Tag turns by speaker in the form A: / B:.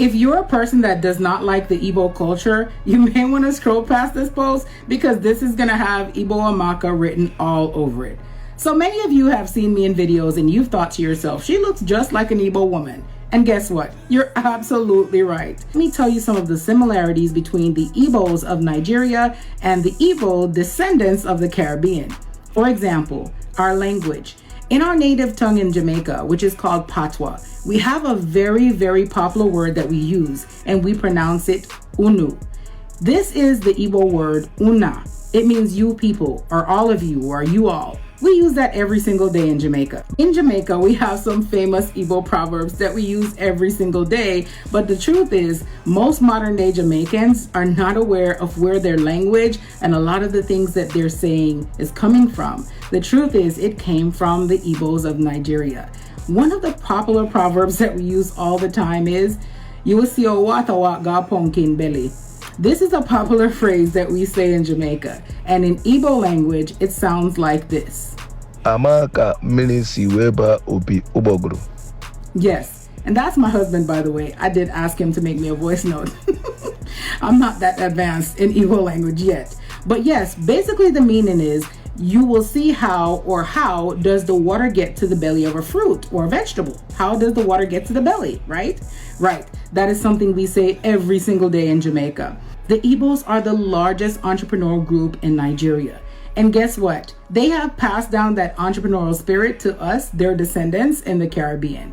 A: If you're a person that does not like the Igbo culture, you may want to scroll past this post because this is going to have Igbo Amaka written all over it. So many of you have seen me in videos and you've thought to yourself, she looks just like an Igbo woman. And guess what? You're absolutely right. Let me tell you some of the similarities between the Igbos of Nigeria and the Igbo descendants of the Caribbean. For example, our language. In our native tongue in Jamaica, which is called Patois, we have a very, very popular word that we use, and we pronounce it unu. This is the Igbo word una. It means you people, or all of you, or you all. We use that every single day in Jamaica. In Jamaica, we have some famous Igbo proverbs that we use every single day, but the truth is, most modern day Jamaicans are not aware of where their language and a lot of the things that they're saying is coming from. The truth is, it came from the Igbos of Nigeria. One of the popular proverbs that we use all the time is, you will see a watawat ga pumpkin belly. This is a popular phrase that we say in Jamaica, and in Igbo language, it sounds like this.
B: Amaka milisi weba obi ubogru.
A: Yes, and that's my husband, by the way. I did ask him to make me a voice note. I'm not that advanced in Igbo language yet. But yes, basically the meaning is, you will see how does the water get to the belly of a fruit or a vegetable? How does the water get to the belly, right? Right. That is something we say every single day in Jamaica. The Igbos are the largest entrepreneurial group in Nigeria. And guess what? They have passed down that entrepreneurial spirit to us, their descendants in the Caribbean.